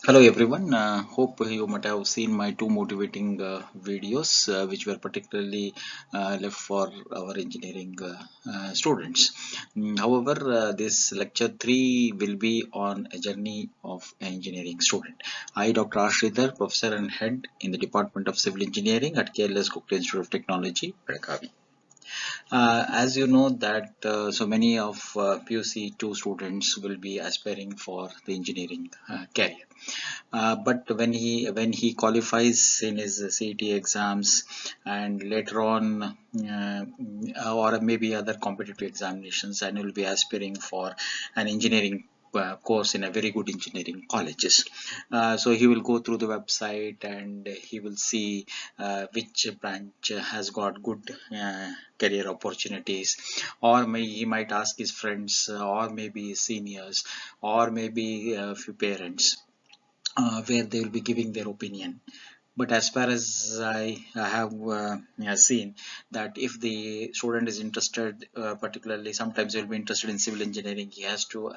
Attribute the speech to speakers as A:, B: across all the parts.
A: Hello everyone. Hope you might have seen my two motivating videos, which were particularly left for our engineering students. However, this lecture 3 will be on a journey of an engineering student. I, Dr. R.SHREEDHAR, Professor and Head in the Department of Civil Engineering at KLS GOGTE Institute of Technology, BELAGAVI. As you know that so many of PUC2 students will be aspiring for the engineering career. But when he qualifies in his CET exams and later on or maybe other competitive examinations, and will be aspiring for an engineering course in a very good engineering colleges. So he will go through the website and he will see which branch has got good career opportunities, or he might ask his friends or maybe seniors or maybe a few parents where they will be giving their opinion. But as far as I have seen, that if the student is interested, particularly sometimes he will be interested in civil engineering, he has to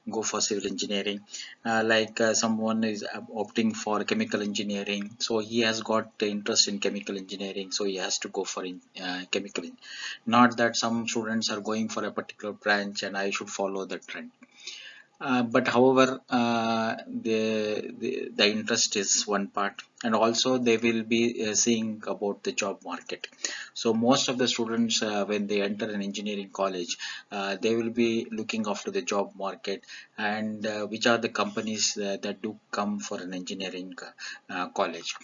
A: go for civil engineering. Someone is opting for chemical engineering, so he has got the interest in chemical engineering, so he has to go for chemical. Not that some students are going for a particular branch and I should follow the trend. But however, the interest is one part, and also they will be seeing about the job market. So most of the students, when they enter an engineering college, they will be looking after the job market and which are the companies that do come for an engineering college.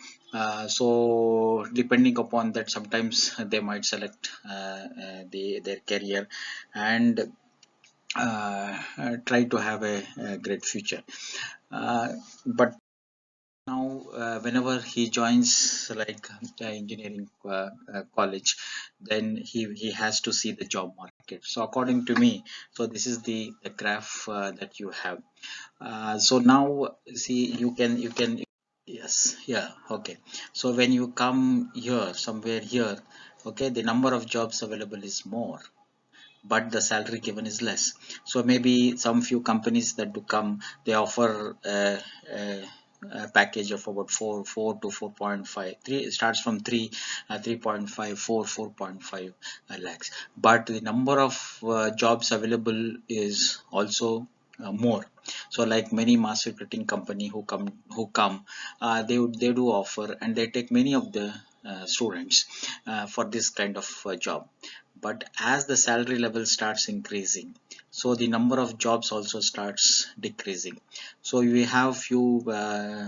A: So depending upon that, sometimes they might select their career and try to have a great future. But now, whenever he joins like engineering college, then he has to see the job market. So according to me, so this is the graph that you have. So now see, you can yes, yeah, okay. So when you come here, somewhere here, okay, the number of jobs available is more, but the salary given is less. So maybe some few companies that do come, they offer a package of about 4 to 4.5. 3 it starts from 3, 3.5, 4.5 lakhs. But the number of jobs available is also more. So like many mass recruiting company who come, they do offer and they take many of the students for this kind of job. But as the salary level starts increasing, so the number of jobs also starts decreasing. So we have few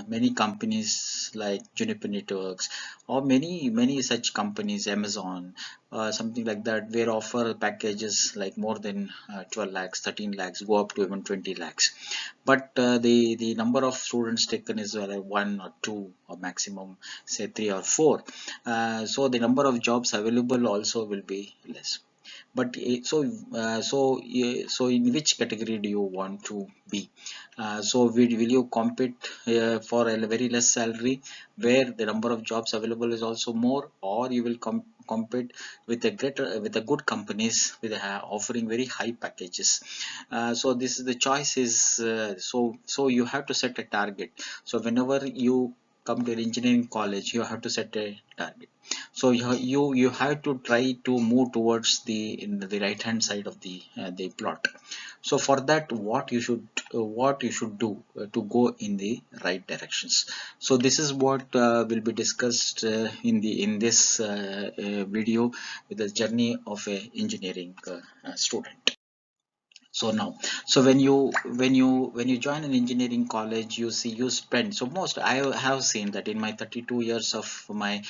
A: many companies like Juniper Networks or many such companies, Amazon, something like that, where offer packages like more than 12 lakhs, 13 lakhs, go up to even 20 lakhs. But the number of students taken is like one or two or maximum say three or four. So the number of jobs available also will be less. But so in which category do you want to be? So will you compete for a very less salary where the number of jobs available is also more, or you will compete with a greater with the good companies with offering very high packages? So this is the choice is so you have to set a target. So whenever you come to an engineering college, you have to set a target. So you have to try to move towards the right hand side of the plot. So for that, what you should do to go in the right directions. So this is what will be discussed in this video with the journey of a engineering student. So now, so when you join an engineering college, you see you spend, so most I have seen that in my 32 years of my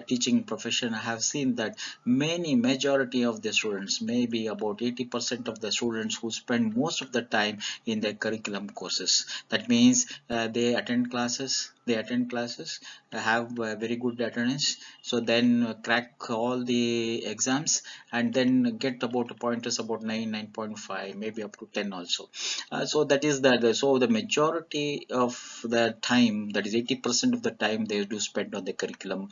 A: teaching profession, I have seen that many majority of the students, maybe about 80% of the students, who spend most of the time in their curriculum courses. That means they attend classes, they attend classes, have very good attendance, so then crack all the exams, and then get about pointers about 9, 9.5, maybe up to 10 also. So that is so the majority of the time, that is 80% of the time, they do spend on the curriculum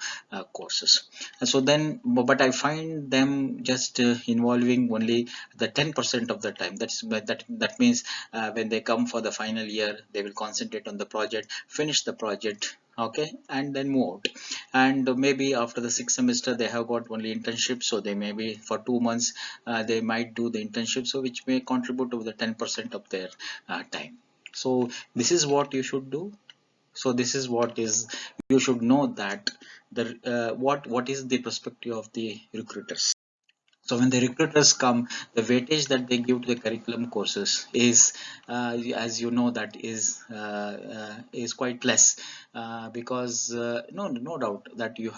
A: courses. So then, but I find them just involving only the 10% of the time. That means when they come for the final year, they will concentrate on the project, finish the project, okay, and then move out. And maybe after the sixth semester they have got only internship, so they maybe for 2 months they might do the internship, so which may contribute to the 10% of their time. So this is what you should do. So this is what is, you should know that the what is the perspective of the recruiters. So when the recruiters come, the weightage that they give to the curriculum courses is, as you know, that is quite less, because no doubt that you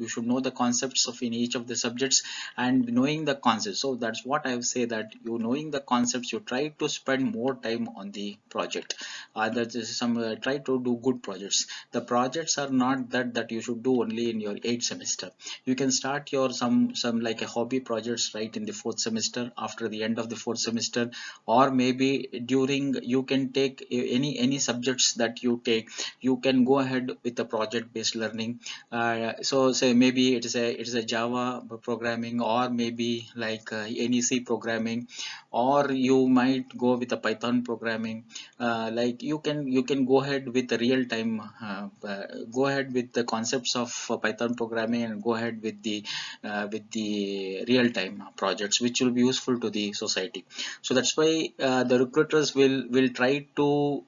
A: should know the concepts of in each of the subjects, and knowing the concepts. So that's what I would say, that you knowing the concepts, you try to spend more time on the project. That is some try to do good projects. The projects are not that you should do only in your 8th semester. You can start your some like a hobby projects right in the 4th semester, after the end of the 4th semester, or maybe during, you can take any subjects that you take, you can go ahead with the project based learning. So say maybe it is a Java programming, or maybe like any C programming, or you might go with a Python programming. Like you can go ahead with the real time, go ahead with the concepts of Python programming, and go ahead with the real time projects, which will be useful to the society. So that's why the recruiters will try to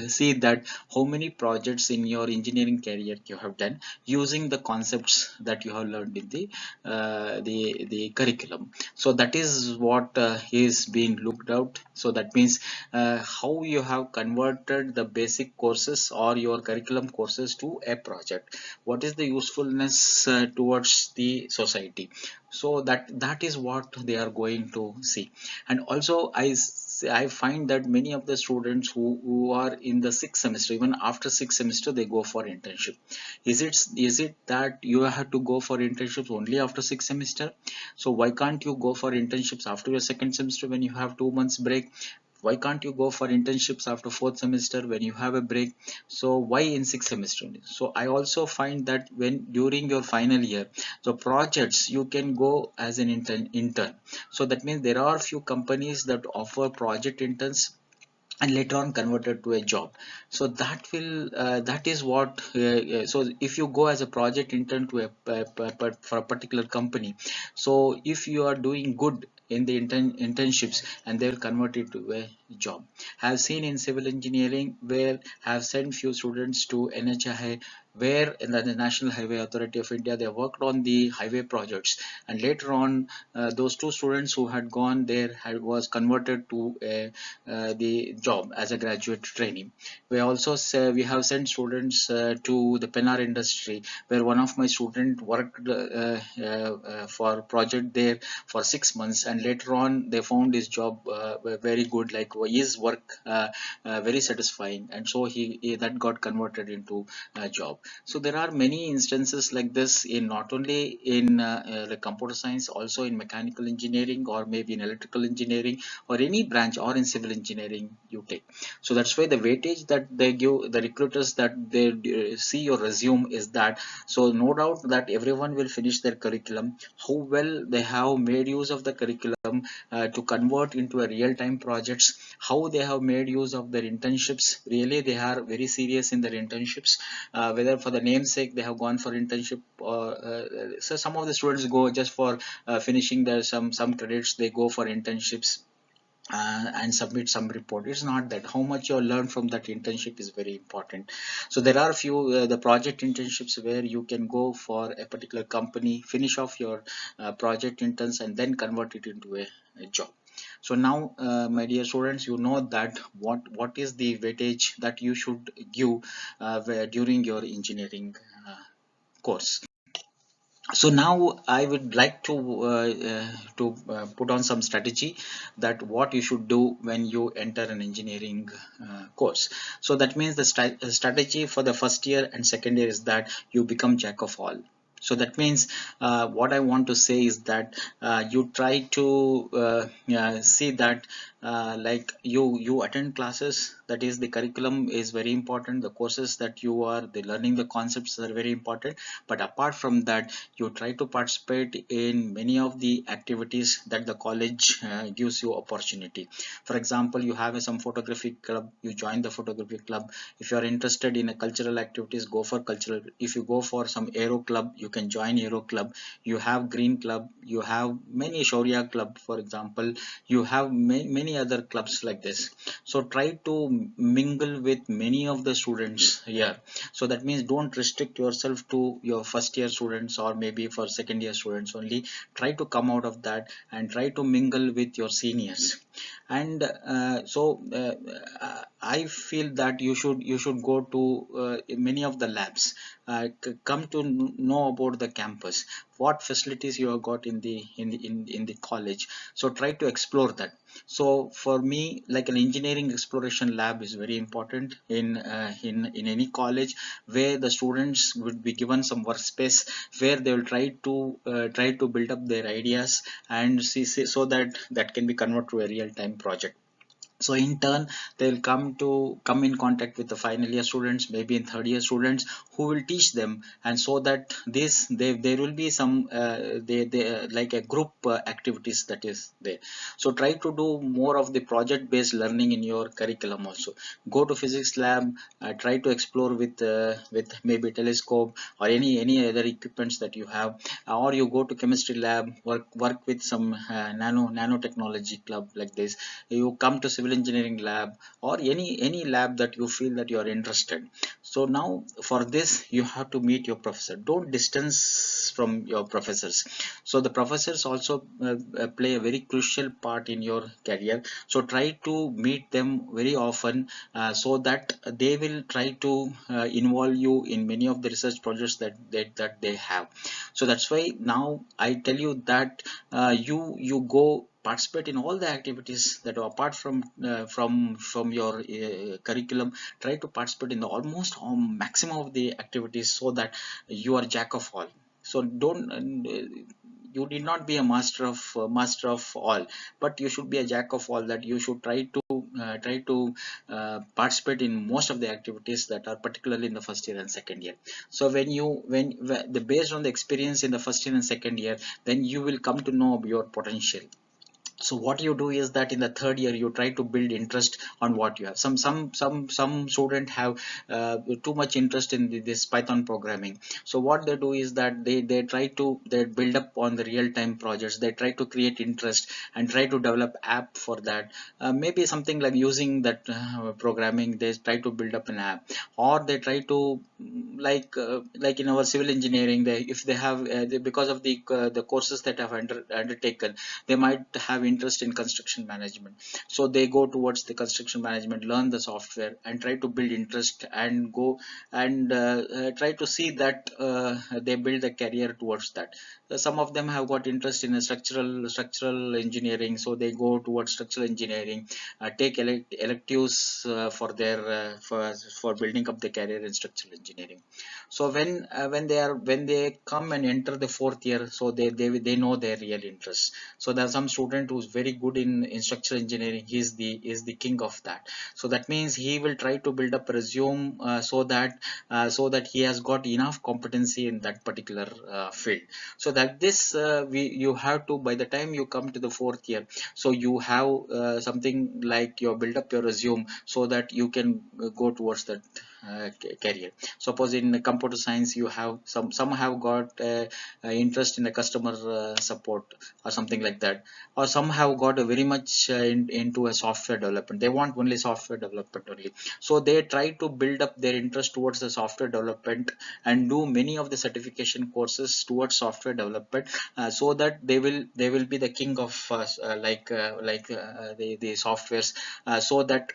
A: see that how many projects in your engineering career you have done using the concepts that you have learned in the curriculum. So that is what is being looked out. So that means how you have converted the basic courses or your curriculum courses to a project. What is the usefulness towards the society? So that is what they are going to see. And also I find that many of the students who are in the 6th semester, even after 6th semester, they go for internship. Is it that you have to go for internships only after 6th semester? So why can't you go for internships after your 2nd semester when you have 2 months break? Why can't you go for internships after 4th semester when you have a break? So why in 6th semester? So I also find that when during your final year, so projects, you can go as an intern. So that means there are few companies that offer project interns, and later on converted to a job. So that is what so if you go as a project intern to for a particular company, so if you are doing good in the internships, and they will convert it to a job. Have seen in civil engineering where have sent few students to NHI, where in the National Highway Authority of India, they worked on the highway projects, and later on those two students who had gone there was converted to the job as a graduate trainee. We also say we have sent students to the Pennar industry, where one of my student worked for project there for 6 months, and later on they found his job very good, like his work very satisfying, and so he that got converted into a job. So there are many instances like this, in not only in the computer science, also in mechanical engineering, or maybe in electrical engineering, or any branch, or in civil engineering you take. So that's why the weightage that they give the recruiters, that they see your resume, is that, so no doubt that everyone will finish their curriculum, how well they have made use of the curriculum to convert into a real-time projects, how they have made use of their internships. Really they are very serious in their internships, whether for the namesake they have gone for internship, or so some of the students go just for finishing their some credits, they go for internships and submit some report. It's not that how much you learn from that internship is very important. So there are few the project internships where you can go for a particular company, finish off your project interns, and then convert it into a job. So now my dear students, you know that what is the weightage that you should give during your engineering course. So now I would like to put on some strategy that what you should do when you enter an engineering course. So that means the strategy for the first year and second year is that you become jack of all. So that means what I want to say is that you try to see that like you attend classes, that is the curriculum is very important, the courses that you are the learning the concepts are very important, but apart from that you try to participate in many of the activities that the college gives you opportunity. For example, you have some photography club, you join the photography club. If you are interested in a cultural activities, go for cultural. If you go for some aero club, you can join aero club. You have green club, you have many shaurya club, for example, you have many other clubs like this. So try to mingle with many of the students here. So that means don't restrict yourself to your first year students or maybe for second year students only. Try to come out of that and try to mingle with your seniors. And I feel that you should go to many of the labs, come to know about the campus, what facilities you have got in the college. So try to explore that. So for me, like an engineering exploration lab is very important in any college, where the students would be given some workspace where they will try to build up their ideas and see so that that can be converted to a real time project. So in turn they'll come in contact with the final year students, maybe in third year students, who will teach them. And so that there will be some like a group activities that is there. So try to do more of the project based learning in your curriculum also. Go to physics lab, try to explore with maybe telescope or any other equipments that you have, or you go to chemistry lab, work with some nanotechnology club like this. You come to civil engineering lab or any lab that you feel that you are interested. So now for this you have to meet your professor. Don't distance from your professors. So the professors also play a very crucial part in your career. So try to meet them very often, so that they will try to involve you in many of the research projects that they have. So that's why now I tell you that you go participate in all the activities that are apart from your curriculum. Try to participate in the almost maximum of the activities, so that you are jack of all. So don't you need not be a master of all, but you should be a jack of all, that you should try to participate in most of the activities that are particularly in the first year and second year. So when the based on the experience in the first year and second year, then you will come to know your potential. So what you do is that in the third year you try to build interest on what you have. Some student have too much interest in this Python programming. So what they do is that they build up on the real time projects. They try to create interest and try to develop app for that. Maybe something like using that programming, they try to build up an app. Or they try to like in our civil engineering, if they have because of the courses that have undertaken, they might have interest in construction management. So they go towards the construction management, learn the software and try to build interest and go and try to see that they build a career towards that. Some of them have got interest in a structural engineering, so they go towards structural engineering, take electives for building up the career in structural engineering. So when they come and enter the fourth year, so they know their real interest. So there's some student who's very good in structural engineering. He is the king of that. So that means he will try to build up a resume, so that he has got enough competency in that particular field. So that this you have to, by the time you come to the fourth year, so you have something like you build up your resume, so that you can go towards that career. Suppose in computer science you have some have got interest in the customer support or something like that, or some have got a very much into a software development. They want only software development only. So they try to build up their interest towards the software development and do many of the certification courses towards software development, so that they will be the king of the softwares, so that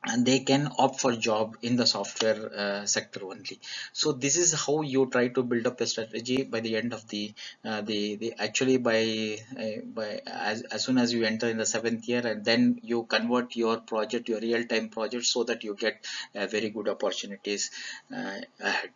A: and they can opt for job in the software sector only. So this is how you try to build up a strategy by the end of the actually by as soon as you enter in the 7th year, and then you convert your project, your real-time project, so that you get very good opportunities ahead.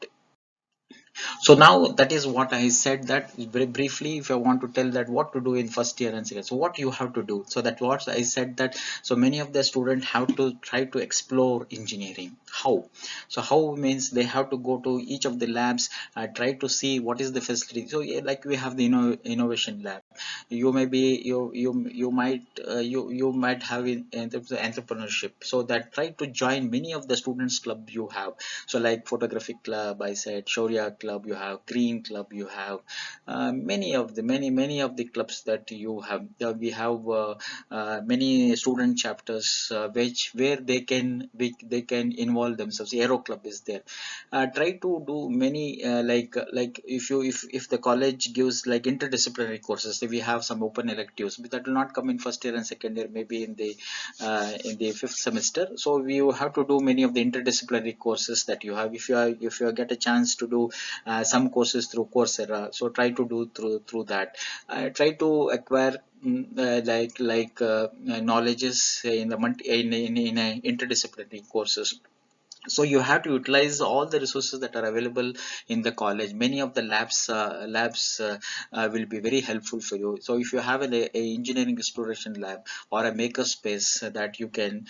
A: So now that is what I said, that very briefly, if I want to tell that what to do in first year and second, so what you have to do. So that what I said, that so many of the students have to try to explore engineering. How? So how means they have to go to each of the labs, try to see what is the facility. So yeah, like we have the innovation lab. You may be you might have in terms of entrepreneurship. So that try to join many of the students club you have. So like photographic club, I said Shaurya club, you have green club, you have many of the clubs that you have. We have many student chapters where they can involve themselves. Aero club is there. Try to do many like if the college gives like interdisciplinary courses, if we have some open electives, but that will not come in first year and second year, maybe in the fifth semester. So we have to do many of the interdisciplinary courses that you have. If you get a chance to do some courses through Coursera, so try to do through that. Try to acquire knowledges in the in interdisciplinary courses. So you have to utilize all the resources that are available in the college. Many of the labs will be very helpful for you. So if you have a engineering exploration lab or a maker space that you can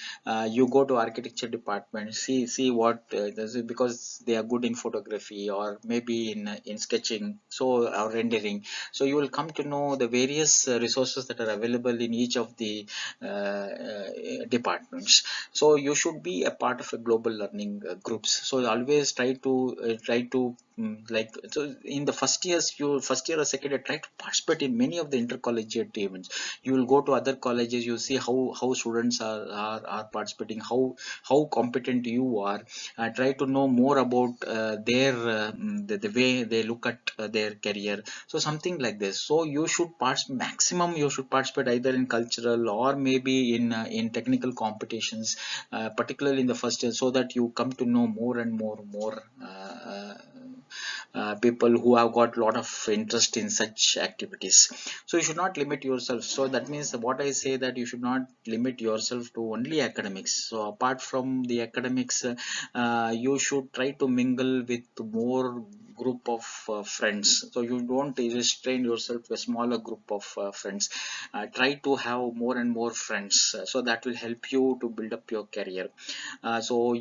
A: you go to architecture department, see what because they are good in photography or maybe in sketching, so or rendering. So you will come to know the various resources that are available in each of the departments. So you should be a part of a global learning groups. So always try to like, so in the first year or second year, try to participate in many of the intercollegiate events. You will go to other colleges, you see how students are participating, how competent you are. Try to know more about the way they look at their career. So something like this. So you should maximum you should participate either in cultural or maybe in technical competitions, particularly in the first year, so that you come to know more and more people who have got a lot of interest in such activities. So you should not limit yourself. So that means what I say, that you should not limit yourself to only academics. So apart from the academics, you should try to mingle with more group of friends. So you don't restrain yourself to a smaller group of friends. Try to have more and more friends, so that will help you to build up your career. So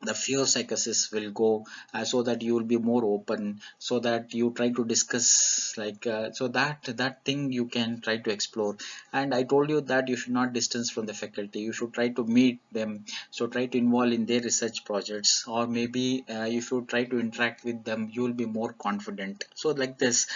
A: the fear psychosis will go, so that you will be more open, so that you try to discuss so that thing you can try to explore. And I told you that you should not distance from the faculty, you should try to meet them. So try to involve in their research projects, or maybe if you try to interact with them, you will be more confident. So like this.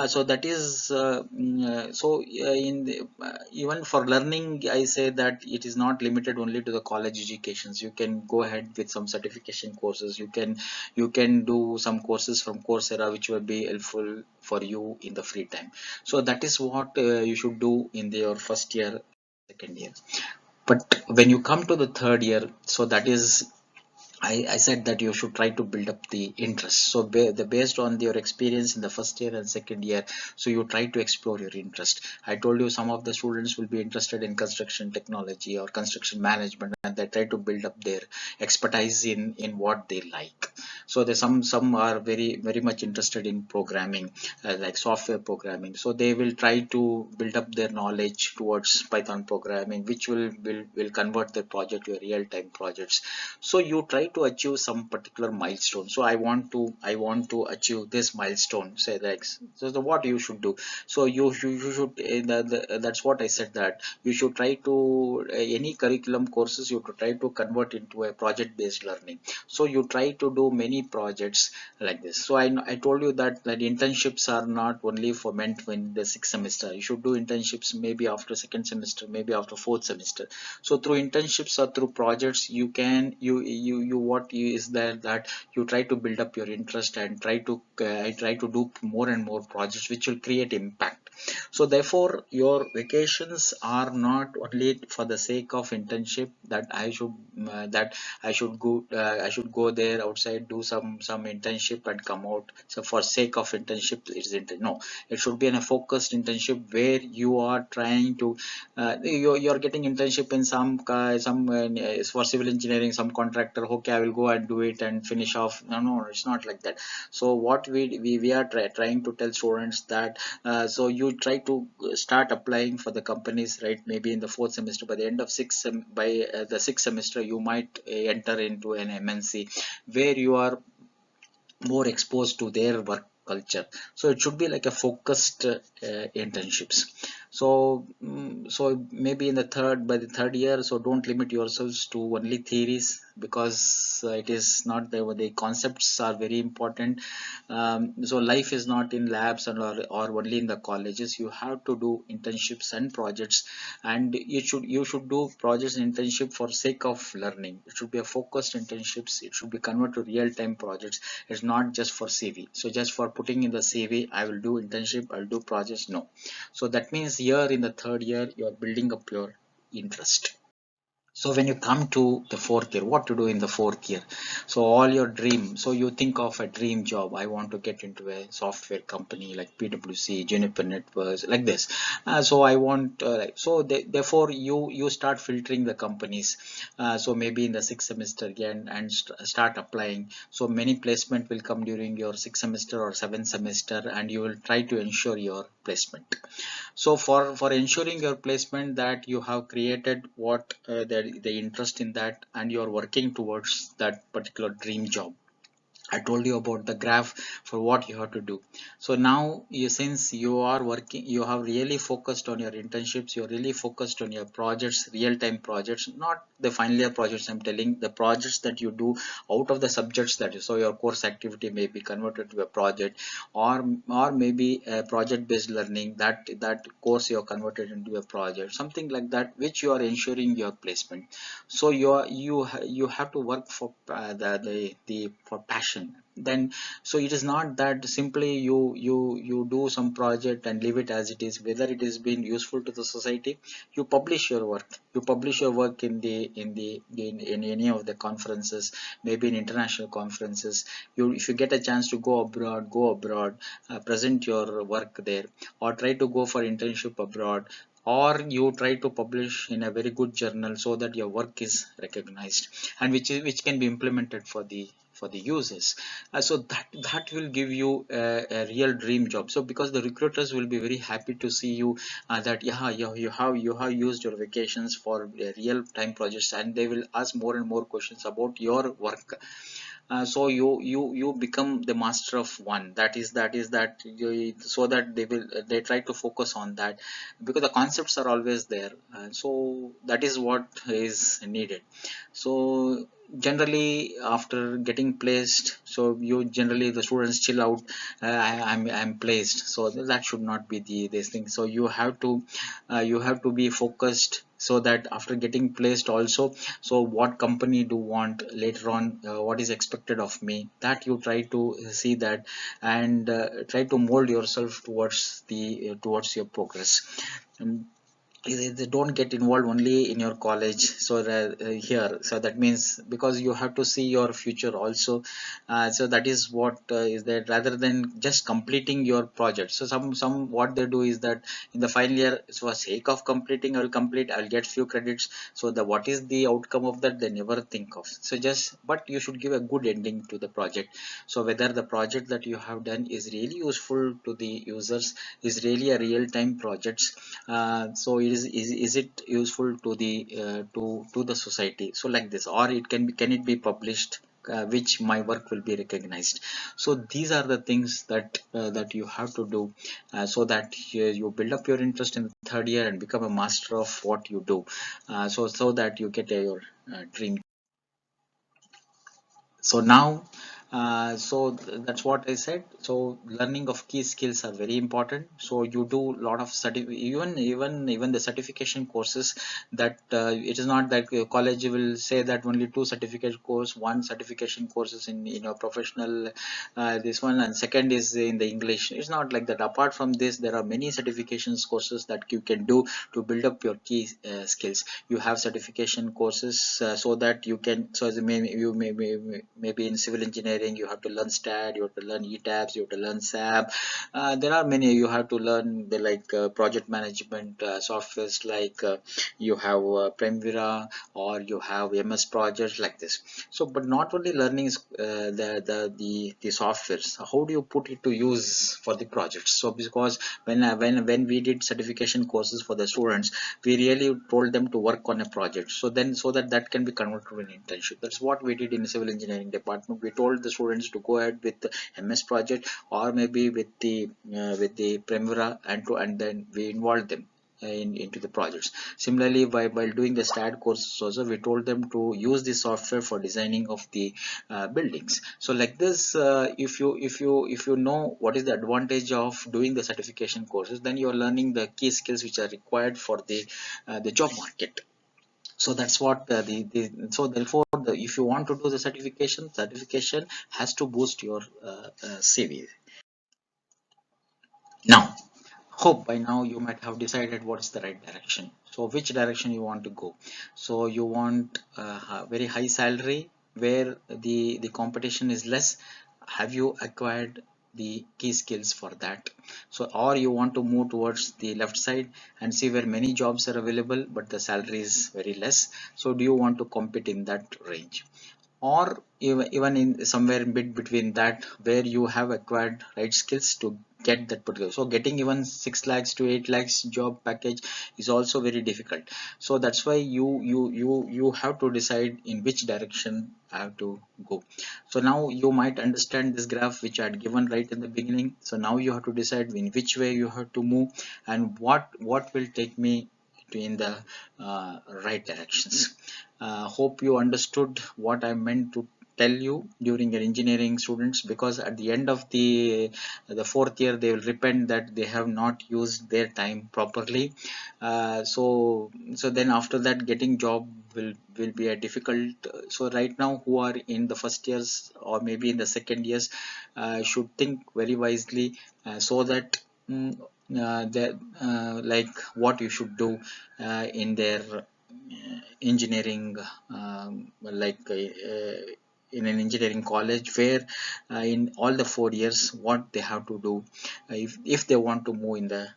A: So that is in the, even for learning, I say that it is not limited only to the college educations. You can go ahead with some certification courses. You can do some courses from Coursera, which will be helpful for you in the free time. So that is what you should do in your first year, second year. But when you come to the third year, so that is, I said that you should try to build up the interest. So based on your experience in the first year and second year, so you try to explore your interest. I told you some of the students will be interested in construction technology or construction management, and they try to build up their expertise in what they like. So there's some are very much interested in programming, like software programming. So they will try to build up their knowledge towards Python programming, which will convert their project to a real-time projects. So you try to achieve some particular milestone. So I want to achieve this milestone, say like, so what you should do. So you should that's what I said, that you should try to any curriculum courses, you to try to convert into a project based learning. So you try to do many projects like this. So I told you that internships are not only for meant when the sixth semester. You should do internships maybe after second semester, maybe after fourth semester. So through internships or through projects, you can you what is there, that you try to build up your interest and try to do more and more projects which will create impact. So therefore your vacations are not only for the sake of internship, that I should go there outside, do some internship and come out. So for sake of internship, no, it should be a focused internship where you are trying to you're getting internship in some for civil engineering, some contractor. Okay, I will go and do it and finish off. No, it's not like that. So what we are trying to tell students that so you try to start applying for the companies, right? Maybe in the fourth semester, by the end of by the sixth semester, you might enter into an MNC where you are more exposed to their work culture. So it should be like a focused internships. So so maybe in the by the third year, so don't limit yourselves to only theories, because it is not the concepts are very important. So life is not in labs or only in the colleges. You have to do internships and projects, and you should do projects and internship for sake of learning. It should be a focused internships. It should be converted to real-time projects. It's not just for CV. So just for putting in the CV, I will do internship, I'll do projects. No. So that means here in the third year, you are building up your interest. So when you come to the fourth year, what to do in the fourth year? So all your dream, so you think of a dream job. I want to get into a software company like PwC, Juniper Networks, like this. So I want, therefore you start filtering the companies. So maybe in the sixth semester again, and start applying. So many placement will come during your sixth semester or seventh semester, and you will try to ensure your placement. So for ensuring your placement, that you have created what the interest in that, and you are working towards that particular dream job. I told you about the graph for what you have to do. So now since you are working, you have really focused on your internships, you're really focused on your projects, real-time projects, not the final year projects. I'm telling the projects that you do out of the subjects that you, so your course activity may be converted to a project, or maybe a project-based learning, that course you are converted into a project, something like that, which you are ensuring your placement. So you have to work for the for passion. Then so it is not that simply you do some project and leave it as it is, whether it is being useful to the society. You publish your work, in any of the conferences, maybe in international conferences. If you get a chance to go abroad, present your work there, or try to go for internship abroad, or you try to publish in a very good journal, so that your work is recognized, and which can be implemented for the users. So that will give you a real dream job. So because the recruiters will be very happy to see you, that yeah, you have used your vacations for real time projects, and they will ask more and more questions about your work. So you become the master of one. So that they try to focus on that, because the concepts are always there. So that is what is needed. So generally after getting placed, so you generally the students chill out. I'm placed, so that should not be this thing. So you have to be focused, so that after getting placed also, so what company do want later on, what is expected of me, that you try to see that, and try to mold yourself towards your progress. And they don't get involved only in your college. So that, here, so that means, because you have to see your future also. So that is what is that, rather than just completing your project. So some what they do is that in the final year, so for sake of completing, I'll get few credits. So the what is the outcome of that, they never think of. So just, but you should give a good ending to the project. So whether the project that you have done is really useful to the users, is really a real-time project. So is it useful to the society, so like this, or can it be published, which my work will be recognized. So these are the things that you have to do, so that you build up your interest in the third year and become a master of what you do, so that you get your dream. So now That's what I said. So learning of key skills are very important. So you do a lot of even the certification courses, that it is not that college will say that only two certificate course, one certification courses in your professional, this one, and second is in the English. It's not like that. Apart from this, there are many certifications courses that you can do to build up your key skills. You have certification courses, so that you can, so as you maybe in civil engineering you have to learn stat, you have to learn ETABS, you have to learn SAP. There are many. You have to learn the project management softwares, you have Primavera, or you have MS projects like this. So but not only learning is the softwares, how do you put it to use for the projects? So because when we did certification courses for the students, we really told them to work on a project, so then so that that can be converted to an internship. That's what we did in the civil engineering department. We told the students to go ahead with the MS project, or maybe with the Primavera, and then we involved them into the projects. Similarly, while doing the STAT courses also, we told them to use the software for designing of the buildings. So like this, if you know what is the advantage of doing the certification courses, then you are learning the key skills which are required for the job market. So that's what so therefore if you want to do the certification has to boost your CV. Now, hope by now you might have decided what's the right direction. So which direction you want to go? So you want a very high salary where the competition is less. Have you acquired the key skills for that? So, or you want to move towards the left side and see where many jobs are available but the salary is very less. So do you want to compete in that range? Or even in somewhere in between that, where you have acquired right skills to get that particular. So getting even 6 lakhs to 8 lakhs job package is also very difficult. So that's why you have to decide in which direction I have to go. So now you might understand this graph which I had given right in the beginning. So now you have to decide in which way you have to move, and what will take me to in the right directions. Hope you understood what I meant to tell you during your engineering students, because at the end of the fourth year they will repent that they have not used their time properly. So then after that getting job will be a difficult. So right now who are in the first years or maybe in the second years should think very wisely, so that that like what you should do in their engineering, in an engineering college, where in all the 4 years what they have to do if they want to move in the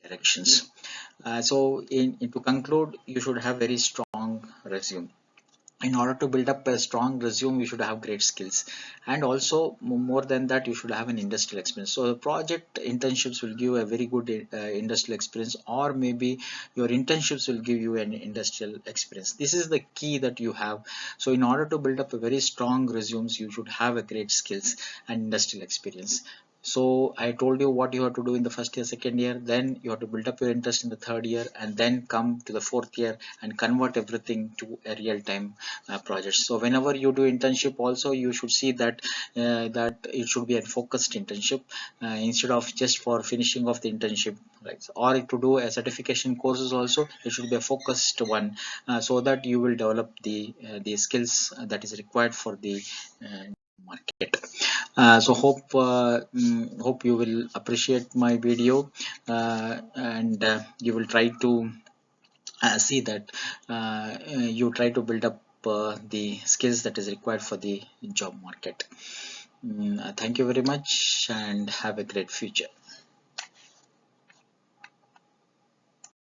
A: directions. To conclude, you should have very strong resume. In order to build up a strong resume, you should have great skills, and also more than that, you should have an industrial experience. So the project internships will give a very good industrial experience, or maybe your internships will give you an industrial experience. This is the key that you have. So in order to build up a very strong resumes, you should have a great skills and industrial experience. So I told you what you have to do in the first year, second year, then you have to build up your interest in the third year, and then come to the fourth year and convert everything to a real-time project. So whenever you do internship also, you should see that that it should be a focused internship, instead of just for finishing off the internship, right? Or to do a certification courses also, it should be a focused one, so that you will develop the skills that is required for the market. Hope you will appreciate my video, and you will try to see that you try to build up the skills that is required for the job market. Thank you very much and have a great future.